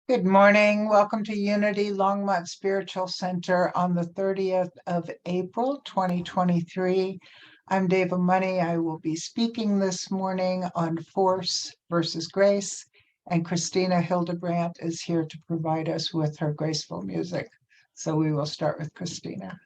Good morning. Welcome to Unity Longmont Spiritual Center on the 30th of April, 2023. I'm dava Money. I will be speaking this morning on Force versus Grace, and Christina Hildebrandt is here to provide us with her graceful music. So we will start with Christina.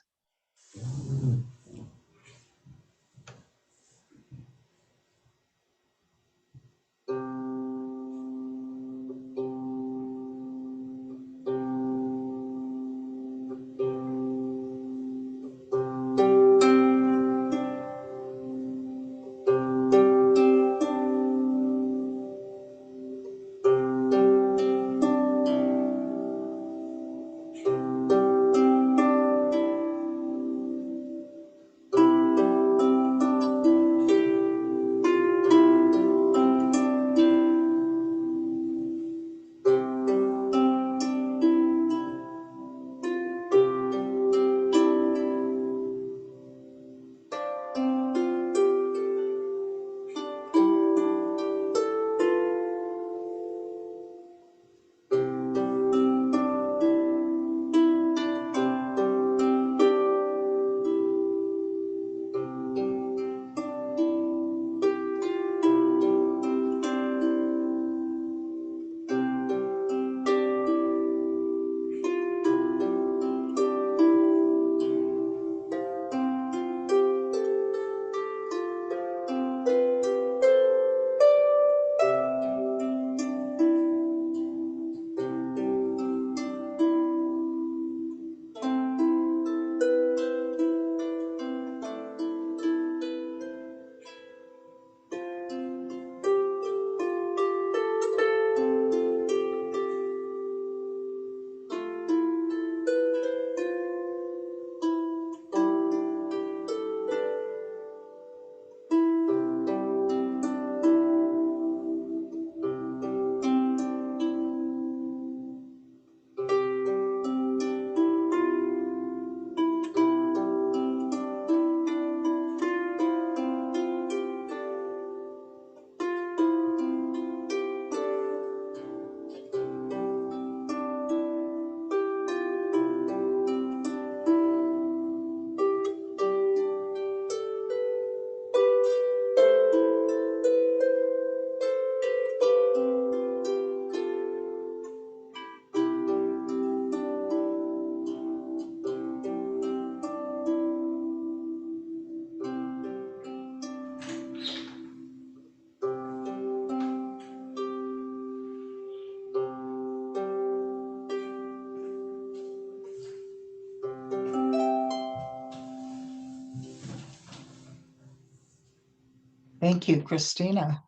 Thank you, Christina.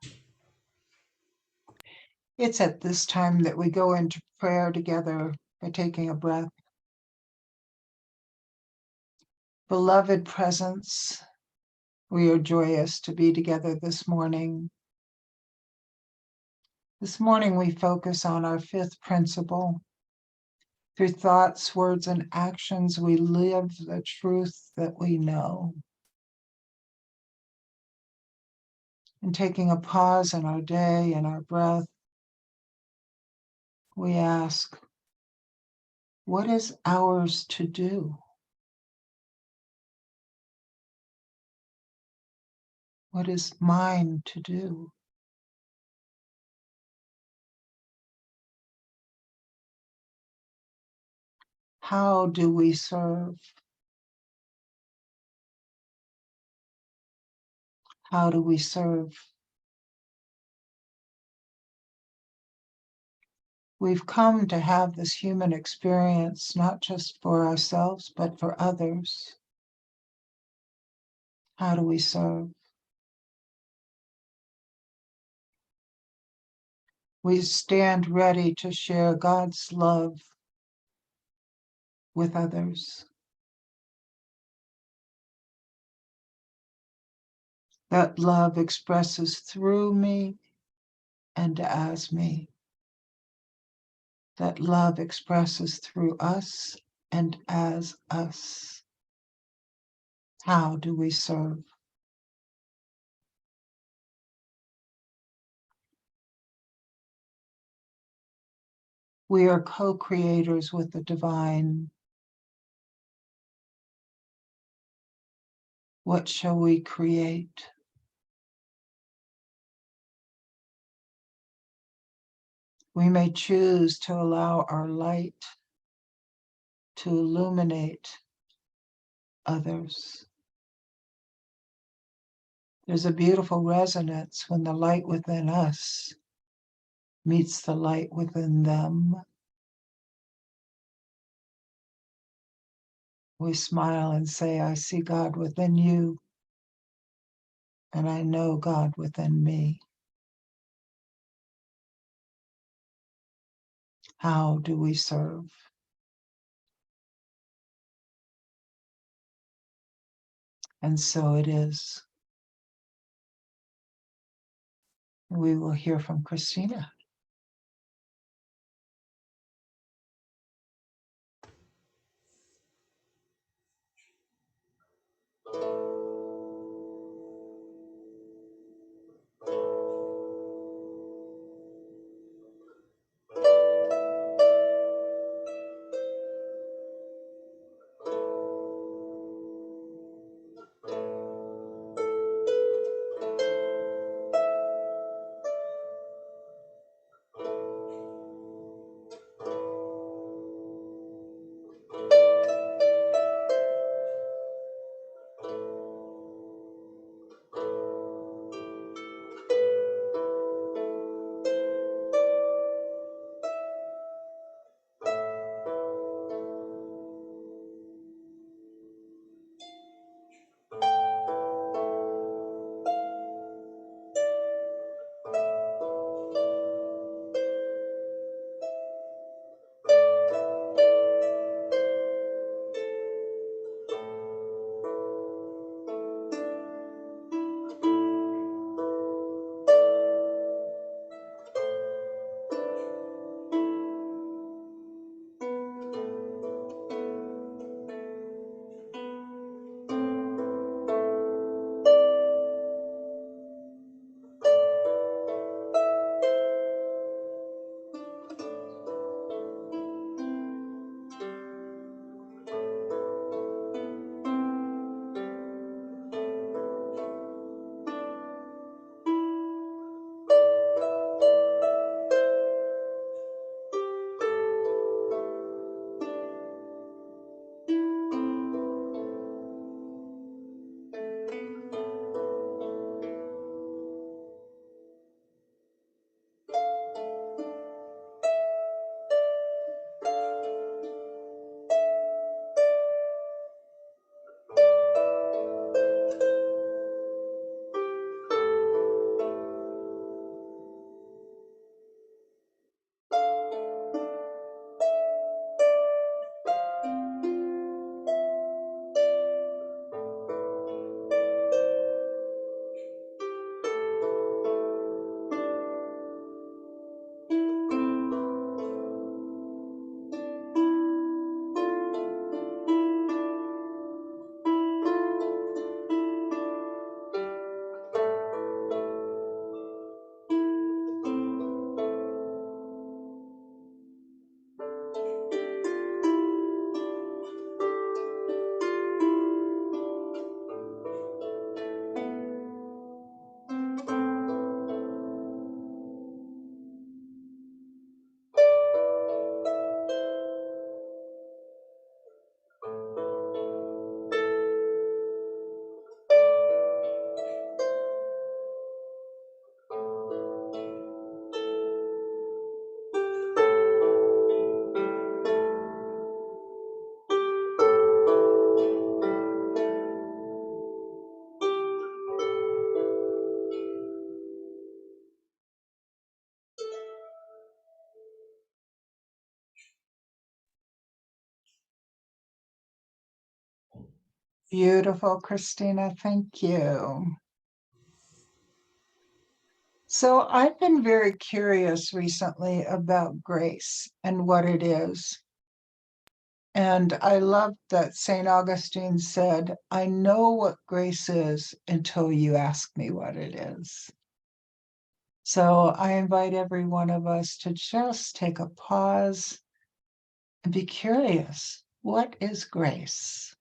It's at this time that we go into prayer together by taking a breath. Beloved presence, we are joyous to be together this morning. This morning we focus on our fifth principle. Through thoughts, words, and actions, we live the truth that we know. And taking a pause in our day and our breath, we ask, what is ours to do? What is mine to do? How do we serve? How do we serve? We've come to have this human experience, not just for ourselves, but for others. How do we serve? We stand ready to share God's love with others. That love expresses through me and as me. That love expresses through us and as us. How do we serve? We are co-creators with the divine. What shall we create? We may choose to allow our light to illuminate others. There's a beautiful resonance when the light within us meets the light within them. We smile and say, I see God within you, and I know God within me. How do we serve? And so it is. We will hear from Christina. Beautiful, Christina. Thank you. So I've been very curious recently about grace and what it is. And I love that St. Augustine said, I know what grace is until you ask me what it is. So I invite every one of us to just take a pause and be curious. What is grace?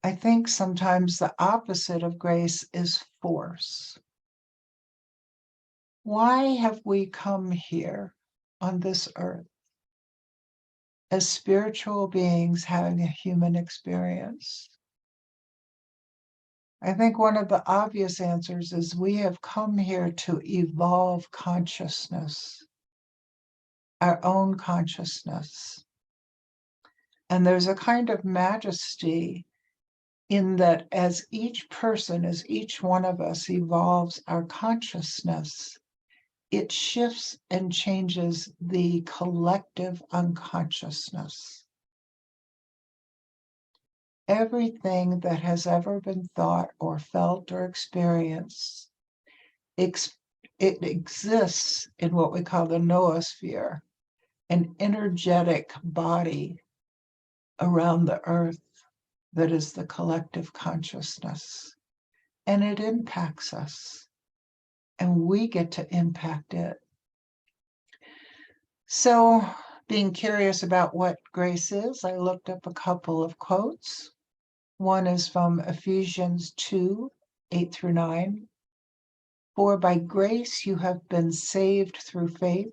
I think sometimes the opposite of grace is force. Why have we come here on this earth as spiritual beings having a human experience? I think one of the obvious answers is we have come here to evolve consciousness, our own consciousness. And there's a kind of majesty in that as each person, as each one of us evolves our consciousness, it shifts and changes the collective unconsciousness. Everything that has ever been thought or felt or experienced, it exists in what we call the noosphere, an energetic body around the earth that is the collective consciousness. And it impacts us, and we get to impact it. So, being curious about what grace is, I looked up a couple of quotes. One is from Ephesians 2, 8 through 9. For by grace you have been saved through faith,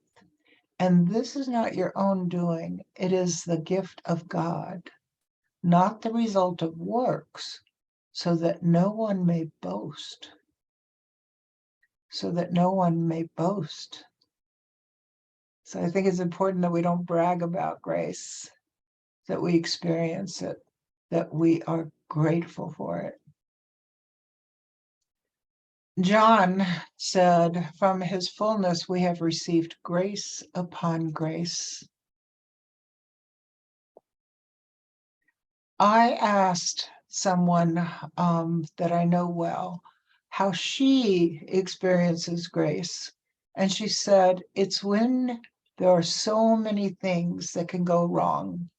and this is not your own doing. It is the gift of God, not the result of works, so that no one may boast. So that no one may boast. So I think it's important that we don't brag about grace, that we experience it, that we are grateful for it. John said, from his fullness we have received grace upon grace. I asked someone that I know well how she experiences grace. And she said, it's when there are so many things that can go wrong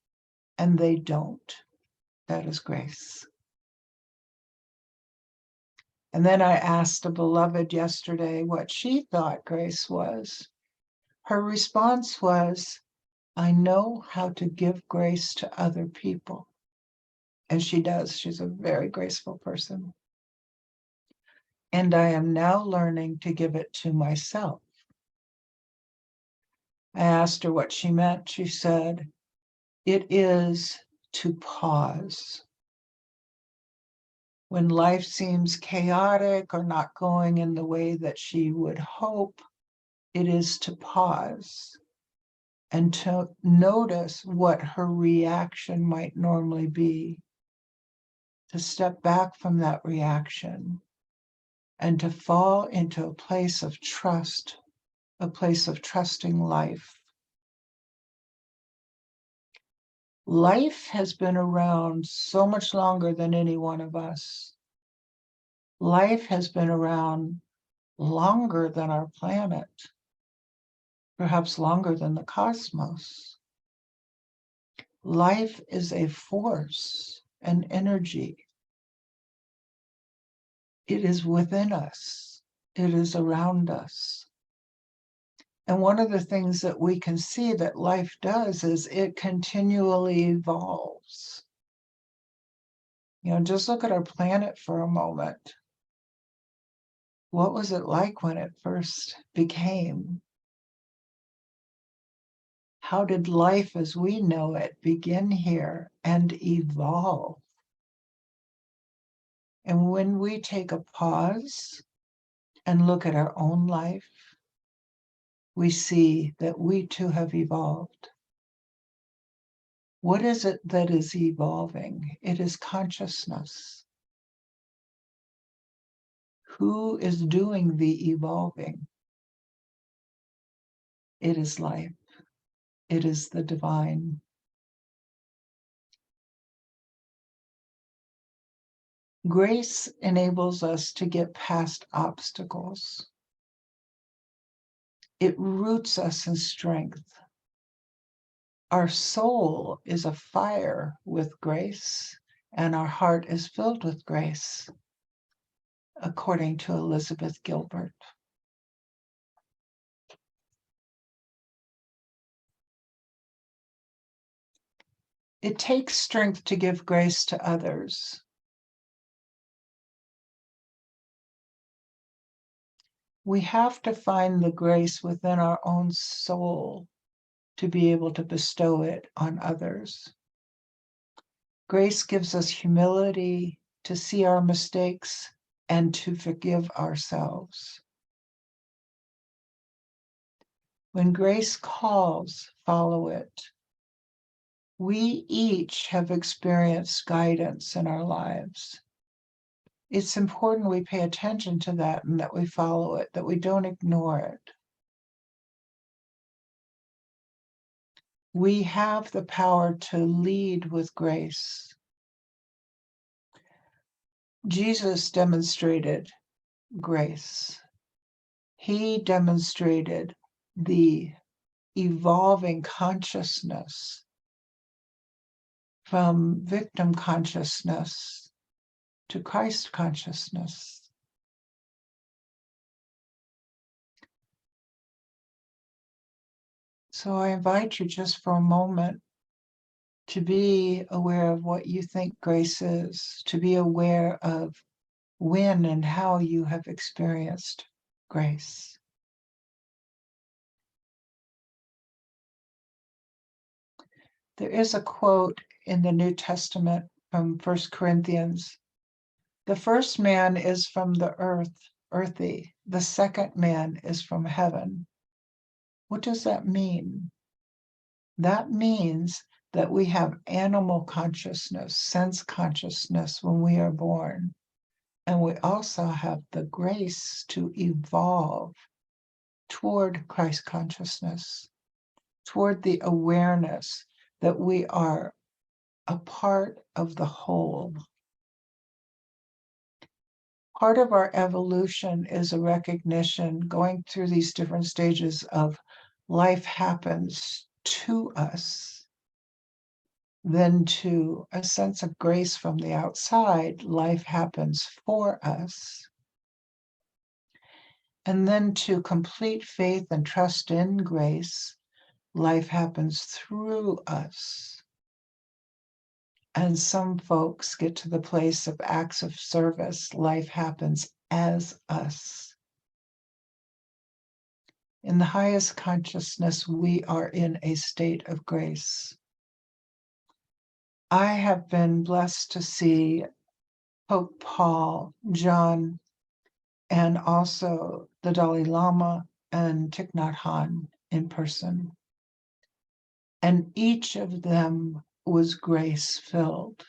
and they don't. That is grace. And then I asked a beloved yesterday what she thought grace was. Her response was, I know how to give grace to other people. And she does. She's a very graceful person. And I am now learning to give it to myself. I asked her what she meant. She said, it is to pause. When life seems chaotic or not going in the way that she would hope, it is to pause and to notice what her reaction might normally be, to step back from that reaction and to fall into a place of trust, a place of trusting life. Life has been around so much longer than any one of us. Life has been around longer than our planet, perhaps longer than the cosmos. Life is a force, an energy. It is within us. It is around us. And one of the things that we can see that life does is it continually evolves. Just look at our planet for a moment. What was it like when it first became? How did life as we know it begin here and evolve? And when we take a pause and look at our own life, we see that we too have evolved. What is it that is evolving? It is consciousness. Who is doing the evolving? It is life. It is the divine. Grace enables us to get past obstacles. It roots us in strength. Our soul is afire with grace, and our heart is filled with grace. according to Elizabeth Gilbert. It takes strength to give grace to others. We have to find the grace within our own soul to be able to bestow it on others. Grace gives us humility to see our mistakes and to forgive ourselves. When grace calls, follow it. We each have experienced guidance in our lives. It's important we pay attention to that and that we follow it, that we don't ignore it. We have the power to lead with grace. Jesus demonstrated grace. He demonstrated the evolving consciousness from victim consciousness to Christ consciousness. So I invite you just for a moment to be aware of what you think grace is, to be aware of when and how you have experienced grace. There is a quote in the New Testament from 1 Corinthians. The first man is from the earth, earthy. The second man is from heaven. What does that mean? That means that we have animal consciousness, sense consciousness when we are born. And we also have the grace to evolve toward Christ consciousness, toward the awareness that we are a part of the whole. Part of our evolution is a recognition going through these different stages of life happens to us, then to a sense of grace from the outside, life happens for us. And then to complete faith and trust in grace, life happens through us. And some folks get to the place of acts of service. Life happens as us. In the highest consciousness, we are in a state of grace. I have been blessed to see Pope Paul, John, and also the Dalai Lama and Thich Nhat Hanh in person. And each of them was grace-filled.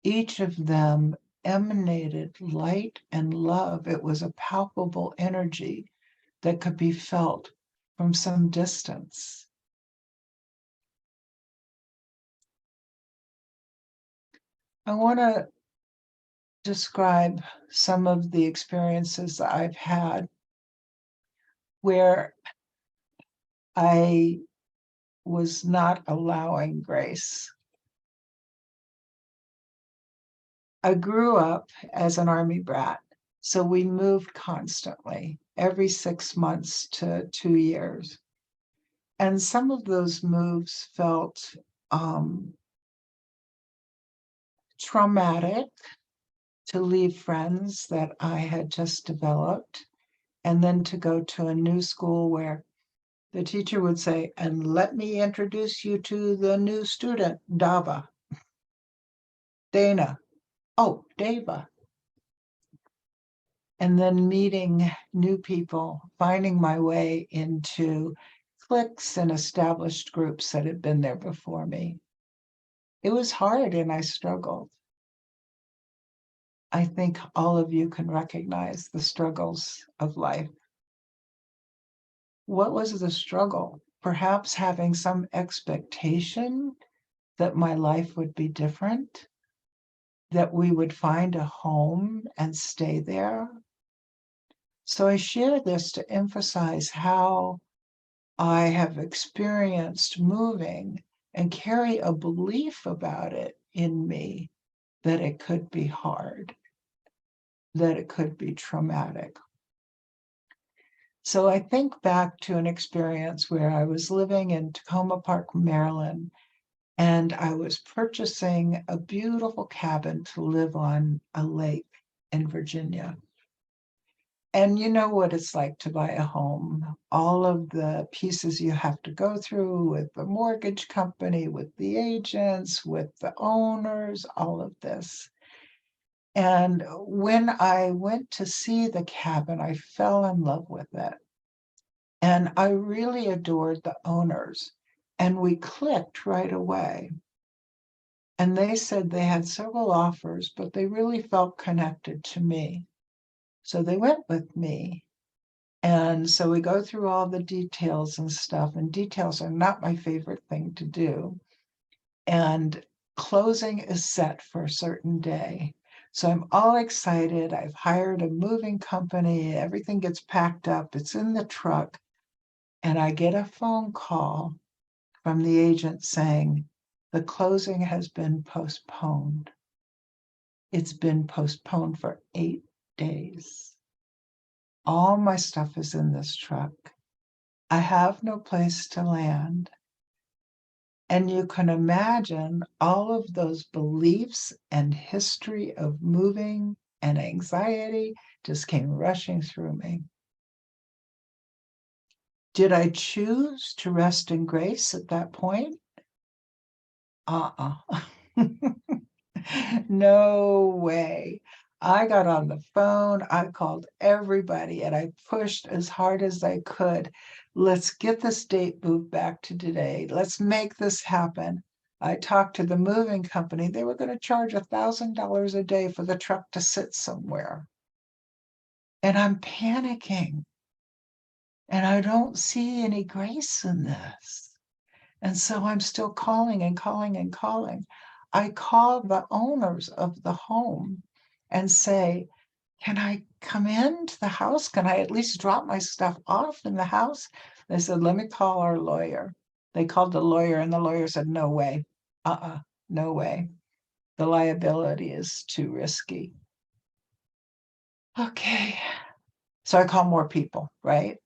Each of them emanated light and love. It was a palpable energy that could be felt from some distance. I want to describe some of the experiences that I've had where I was not allowing grace. I grew up as an Army brat, so we moved constantly, every 6 months to 2 years. And some of those moves felt traumatic, to leave friends that I had just developed, and then to go to a new school where the teacher would say, and let me introduce you to the new student, Dava. Dana. Oh, Dava. And then meeting new people, finding my way into cliques and established groups that had been there before me. It was hard and I struggled. I think all of you can recognize the struggles of life. What was the struggle? Perhaps having some expectation that my life would be different, that we would find a home and stay there. So I share this to emphasize how I have experienced moving and carry a belief about it in me that it could be hard. that it could be traumatic. So I think back to an experience where I was living in Tacoma Park, Maryland, and I was purchasing a beautiful cabin to live on a lake in Virginia. And you know what it's like to buy a home, all of the pieces you have to go through with the mortgage company, with the agents, with the owners, all of this. And when I went to see the cabin, I fell in love with it. And I really adored the owners. And we clicked right away. And they said they had several offers, but they really felt connected to me. So they went with me. And so we go through all the details and stuff, and details are not my favorite thing to do. And closing is set for a certain day. So I'm all excited. I've hired a moving company. Everything gets packed up. It's in the truck. And I get a phone call from the agent saying, the closing has been postponed. It's been postponed for 8 days. All my stuff is in this truck. I have no place to land. And you can imagine all of those beliefs and history of moving and anxiety just came rushing through me. Did I choose to rest in grace at that point? Uh-uh. No way. I got on the phone, I called everybody, and I pushed as hard as I could. Let's get this date moved back to today. Let's make this happen. I talked to the moving company. They were going to charge $1,000 a day for the truck to sit somewhere. And I'm panicking. And I don't see any grace in this. And so I'm still calling and calling and calling. I call the owners of the home and say, can I come into the house? Can I at least drop my stuff off in the house? They said, let me call our lawyer. They called the lawyer, and the lawyer said, no way. No way. The liability is too risky. Okay. So I call more people, right?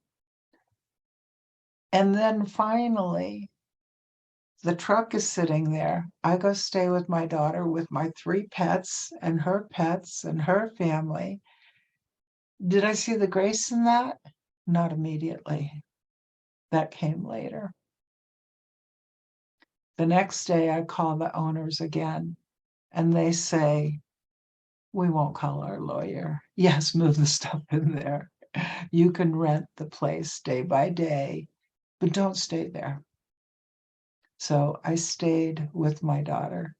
And then finally, the truck is sitting there. I go stay with my daughter with my 3 pets and her family. Did I see the grace in that? Not immediately. That came later. The next day, I call the owners again, and they say, we won't call our lawyer. Yes, move the stuff in there. You can rent the place day by day, but don't stay there. So I stayed with my daughter.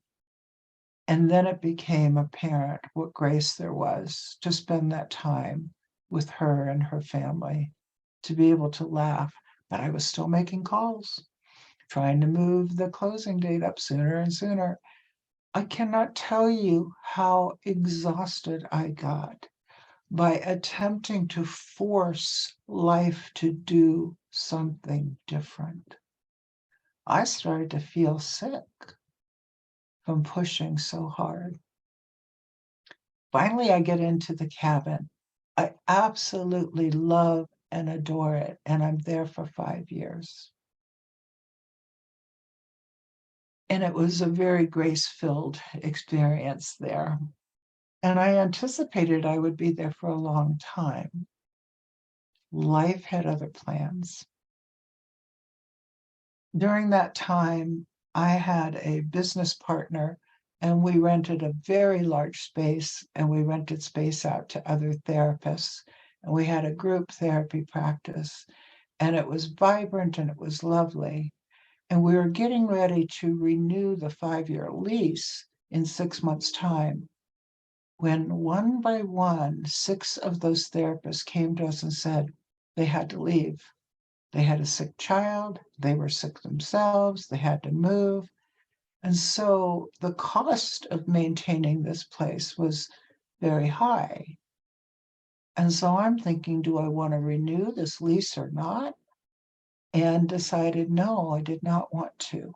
And then it became apparent what grace there was to spend that time with her and her family, to be able to laugh. But I was still making calls, trying to move the closing date up sooner and sooner. I cannot tell you how exhausted I got by attempting to force life to do something different. I started to feel sick from pushing so hard. Finally, I get into the cabin. I absolutely love and adore it, and I'm there for 5 years. And it was a very grace-filled experience there. And I anticipated I would be there for a long time. Life had other plans. During that time, I had a business partner, and we rented a very large space, and we rented space out to other therapists. And we had a group therapy practice, and it was vibrant and it was lovely. And we were getting ready to renew the 5-year lease in 6 months' time, when one by one, 6 of those therapists came to us and said they had to leave. They had a sick child, they were sick themselves, they had to move. And so the cost of maintaining this place was very high. And so I'm thinking, do I want to renew this lease or not? And decided no, I did not want to,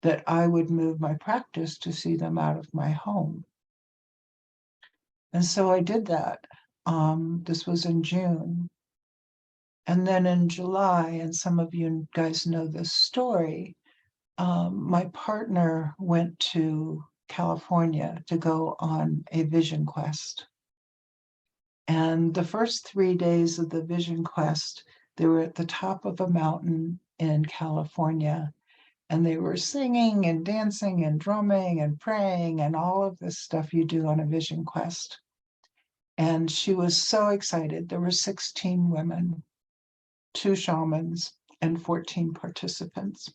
that I would move my practice to see them out of my home. And so I did that. This was in June. And then in July, and some of you guys know this story, my partner went to California to go on a vision quest. And the first 3 days of the vision quest, they were at the top of a mountain in California, and they were singing and dancing and drumming and praying and all of this stuff you do on a vision quest. And she was so excited. There were 16 women, 2 shamans, and 14 participants.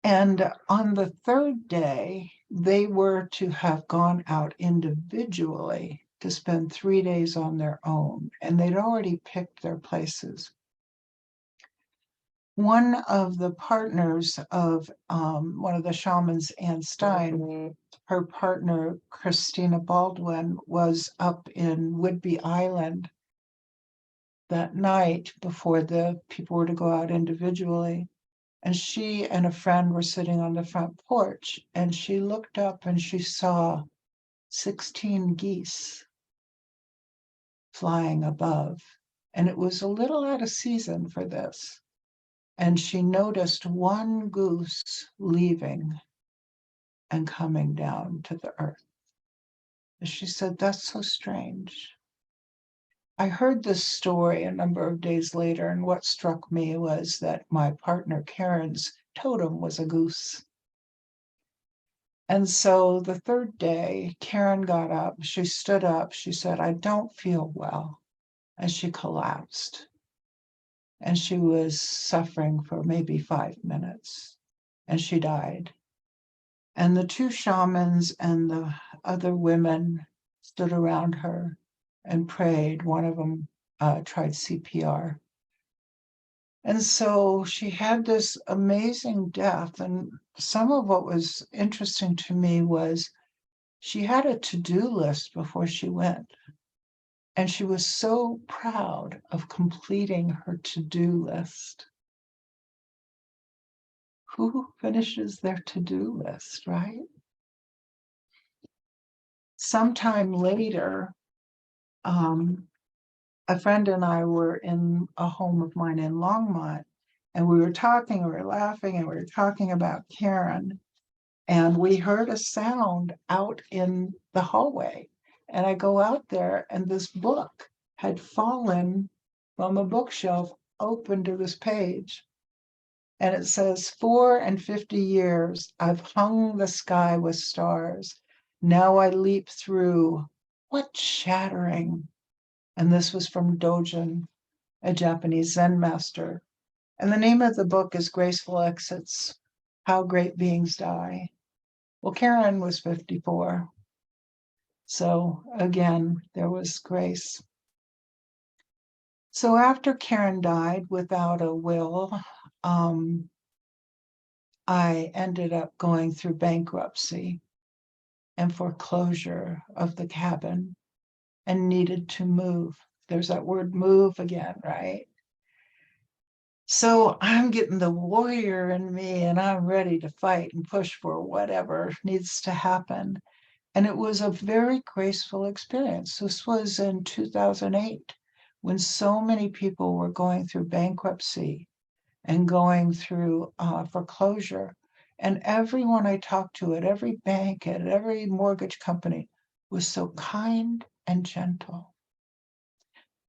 And on the third day, they were to have gone out individually to spend 3 days on their own, and they'd already picked their places. One of the partners of one of the shamans, Ann Stein, her partner, Christina Baldwin, was up in Whidbey Island that night before the people were to go out individually. And she and a friend were sitting on the front porch, and she looked up and she saw 16 geese flying above. And it was a little out of season for this. And she noticed one goose leaving and coming down to the earth. And she said, "That's so strange." I heard this story a number of days later, and what struck me was that my partner Karen's totem was a goose. And so the third day, Karen got up, she stood up, she said, "I don't feel well." And she collapsed. And she was suffering for maybe 5 minutes, and she died. And the 2 shamans and the other women stood around her and prayed. One of them tried CPR. And so she had this amazing death. And some of what was interesting to me was she had a to-do list before she went. And she was so proud of completing her to-do list. Who finishes their to-do list, right? Sometime later, a friend and I were in a home of mine in Longmont, and we were laughing, and we were talking about Karen, and we heard a sound out in the hallway. And I go out there, and this book had fallen from a bookshelf open to this page. And it says, 4 and 50 years, I've hung the sky with stars. Now I leap through. What shattering? And this was from Dojin, a Japanese Zen master. And the name of the book is Graceful Exits, How Great Beings Die. Well, Karen was 54. So again, there was grace. So after Karen died without a will, I ended up going through bankruptcy and foreclosure of the cabin and needed to move. There's that word move again, right? So I'm getting the warrior in me, and I'm ready to fight and push for whatever needs to happen. And it was a very graceful experience. This was in 2008, when so many people were going through bankruptcy and going through foreclosure. And everyone I talked to at every bank, at every mortgage company, was so kind and gentle.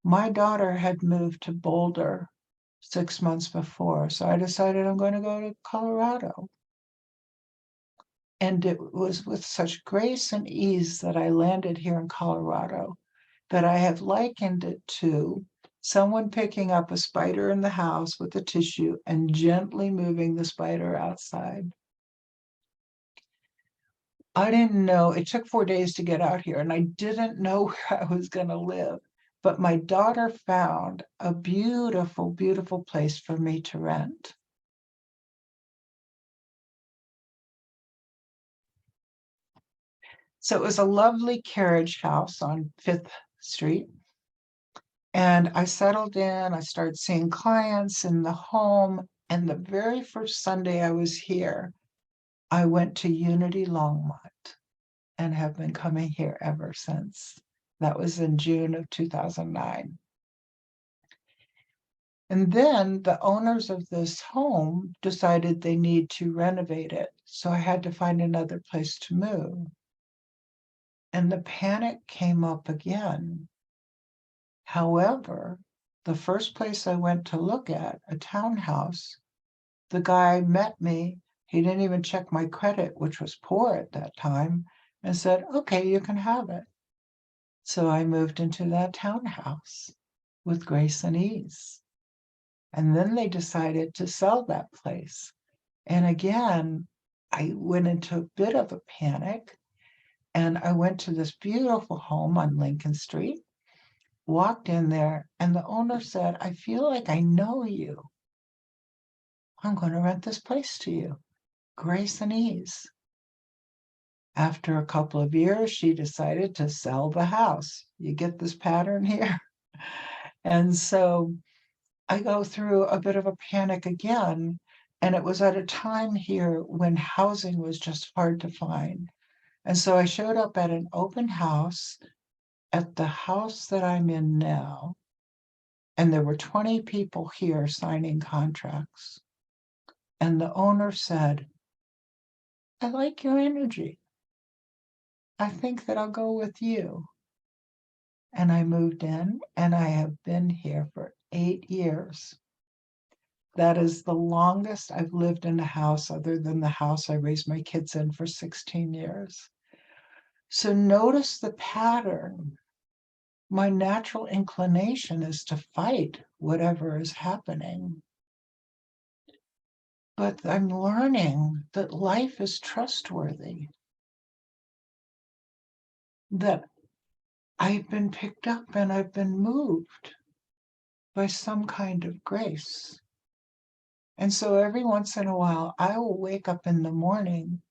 My daughter had moved to Boulder 6 months before, so I decided I'm going to go to Colorado. And it was with such grace and ease that I landed here in Colorado that I have likened it to someone picking up a spider in the house with a tissue and gently moving the spider outside. I didn't know, it took 4 days to get out here, and I didn't know where I was going to live. But my daughter found a beautiful, beautiful place for me to rent. So it was a lovely carriage house on 5th Street. And I settled in, I started seeing clients in the home. And the very first Sunday I was here, I went to Unity Longmont. and have been coming here ever since. That was in June of 2009. And then the owners of this home decided they need to renovate it. So I had to find another place to move. And the panic came up again. However, the first place I went to look at, a townhouse, the guy met me. He didn't even check my credit, which was poor at that time, and said, okay, you can have it. So I moved into that townhouse with grace and ease. And then they decided to sell that place. And again, I went into a bit of a panic, and I went to this beautiful home on Lincoln Street, walked in there, and the owner said, I feel like I know you. I'm going to rent this place to you. Grace and ease. After a couple of years, she decided to sell the house. You get this pattern here? And so I go through a bit of a panic again. And it was at a time here when housing was just hard to find. And so I showed up at an open house at the house that I'm in now. And there were 20 people here signing contracts. And the owner said, I like your energy. I think that I'll go with you. And I moved in, and I have been here for 8 years. That is the longest I've lived in a house other than the house I raised my kids in for 16 years. So notice the pattern. My natural inclination is to fight whatever is happening. But I'm learning that life is trustworthy, that I've been picked up and I've been moved by some kind of grace. And so every once in a while, I will wake up in the morning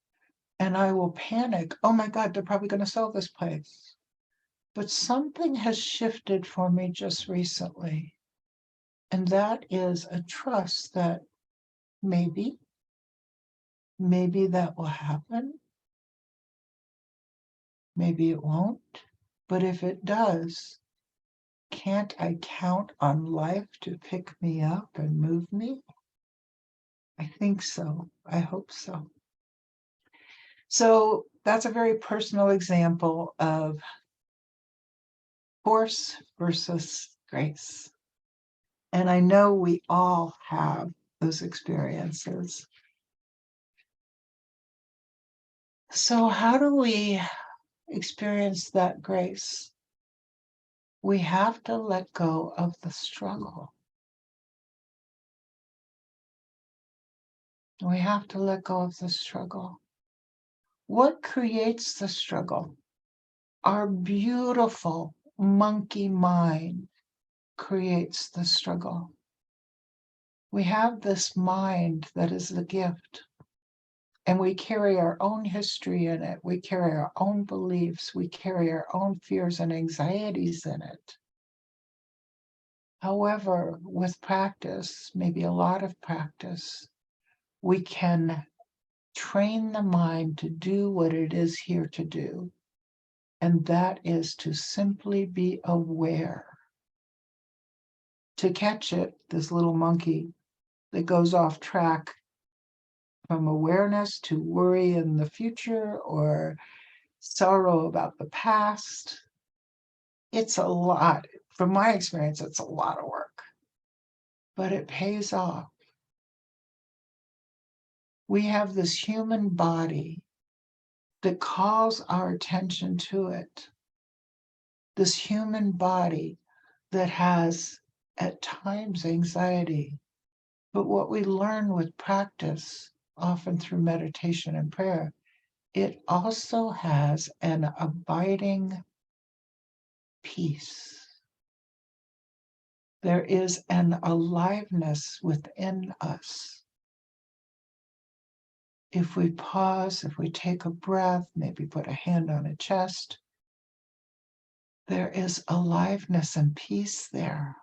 and I will panic. Oh my God, they're probably going to sell this place. But something has shifted for me just recently. And that is a trust that maybe that will happen. Maybe it won't. But if it does, can't I count on life to pick me up and move me? I think so. I hope so. So that's a very personal example of force versus grace. And I know we all have those experiences. So how do we experience that grace? We have to let go of the struggle. We have to let go of the struggle. What creates the struggle? Our beautiful monkey mind creates the struggle. We have this mind that is the gift, and we carry our own history in it. We carry our own beliefs. We carry our own fears and anxieties in it. However, with practice, maybe a lot of practice, we can train the mind to do what it is here to do. And that is to simply be aware. To catch it, this little monkey that goes off track from awareness to worry in the future or sorrow about the past. It's a lot. From my experience, it's a lot of work, but it pays off. We have this human body that calls our attention to it. This human body that has at times anxiety. But what we learn with practice, often through meditation and prayer, it also has an abiding peace. There is an aliveness within us. If we pause, if we take a breath, maybe put a hand on a chest, there is aliveness and peace there.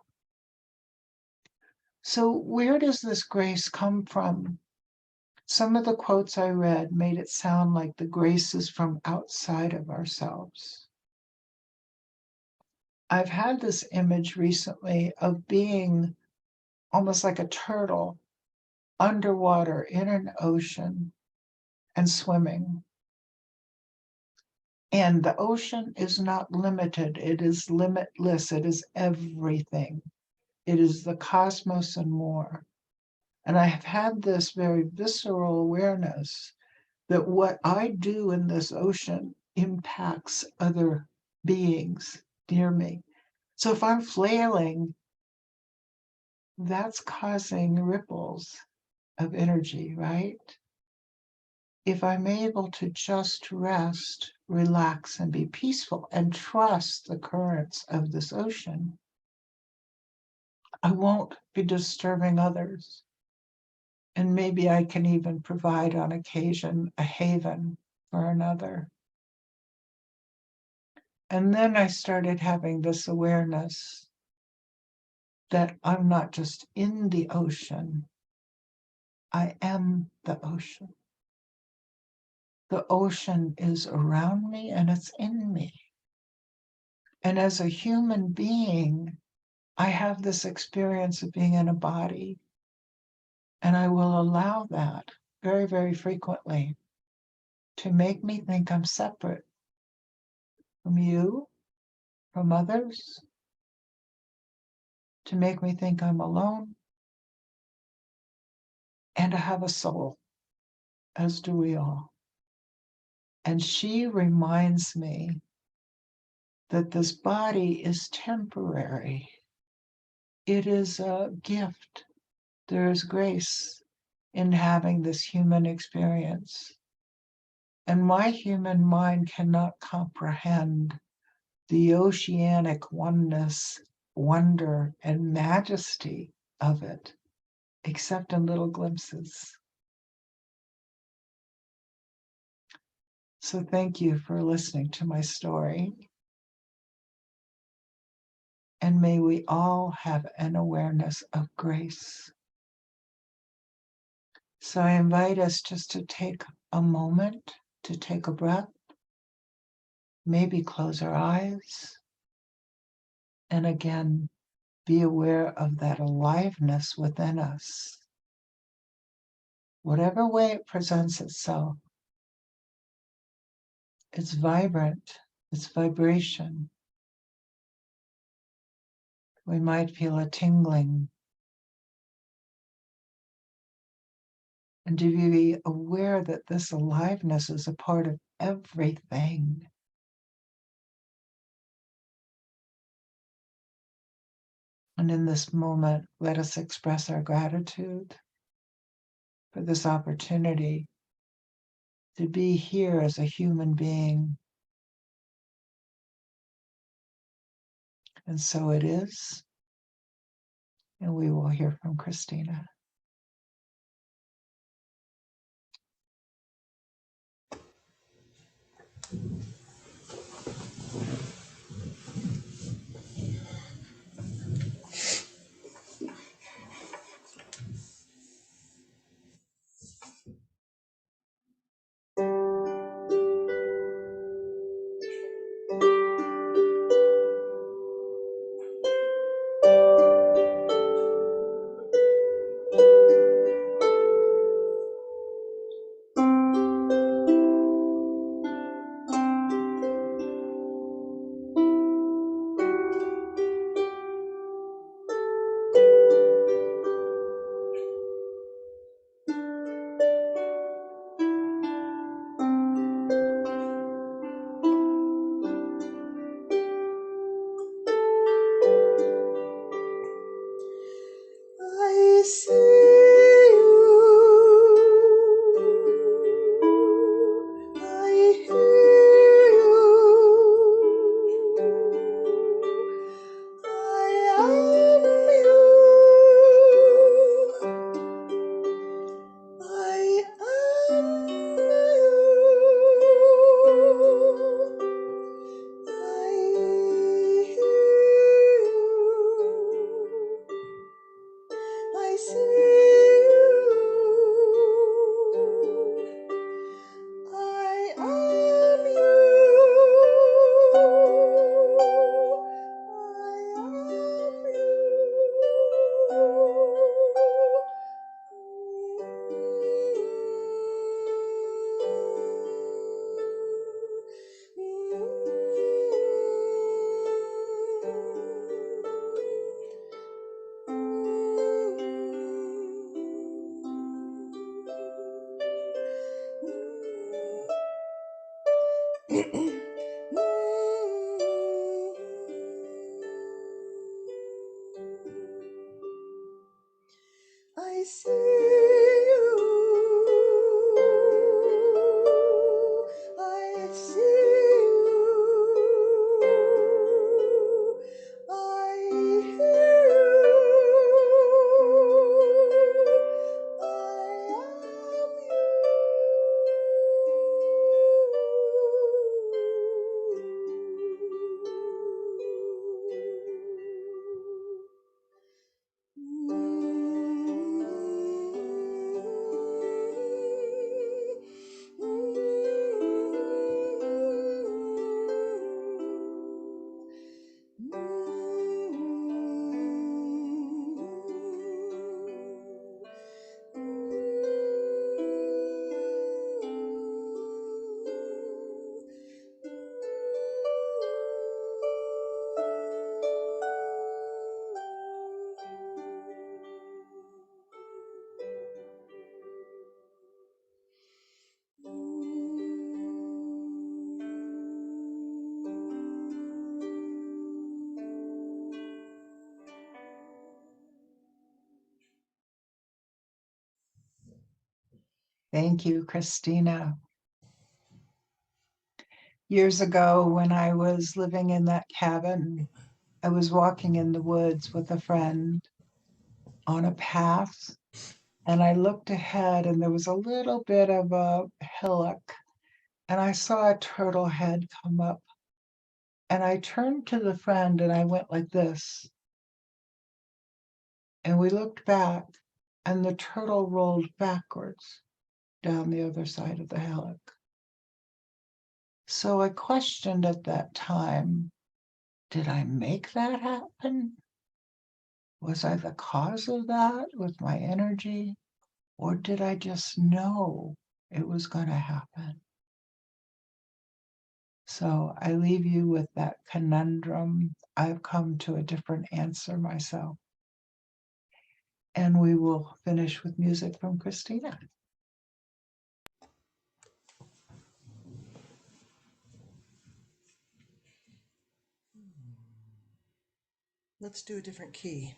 So where does this grace come from? Some of the quotes I read made it sound like the grace is from outside of ourselves. I've had this image recently of being almost like a turtle underwater in an ocean and swimming. And the ocean is not limited, it is limitless, it is everything. It is the cosmos and more. And I have had this very visceral awareness that what I do in this ocean impacts other beings near me. So if I'm flailing, that's causing ripples of energy, right? If I'm able to just rest, relax, and be peaceful and trust the currents of this ocean, I won't be disturbing others. And maybe I can even provide on occasion a haven for another. And then I started having this awareness that I'm not just in the ocean, I am the ocean. The ocean is around me and it's in me. And as a human being, I have this experience of being in a body, and I will allow that very, very frequently to make me think I'm separate from you, from others, to make me think I'm alone, and to have a soul, as do we all. And she reminds me that this body is temporary. It is a gift. There is grace in having this human experience. And my human mind cannot comprehend the oceanic oneness, wonder, and majesty of it, except in little glimpses. So thank you for listening to my story. And may we all have an awareness of grace. So I invite us just to take a moment, to take a breath, maybe close our eyes, and again, be aware of that aliveness within us. Whatever way it presents itself, it's vibrant, it's vibration. We might feel a tingling. And to be aware that this aliveness is a part of everything. And in this moment, let us express our gratitude for this opportunity to be here as a human being. And so it is. And we will hear from Christina. I see you. I see you. I hear you. I am Thank you, Christina. Years ago, when I was living in that cabin, I was walking in the woods with a friend on a path, and I looked ahead and there was a little bit of a hillock, and I saw a turtle head come up. And I turned to the friend and I went like this. And we looked back, and the turtle rolled backwards down the other side of the hillock. So I questioned at that time, did I make that happen? Was I the cause of that with my energy? Or did I just know it was going to happen? So I leave you with that conundrum. I've come to a different answer myself. And we will finish with music from Christina. Let's do a different key.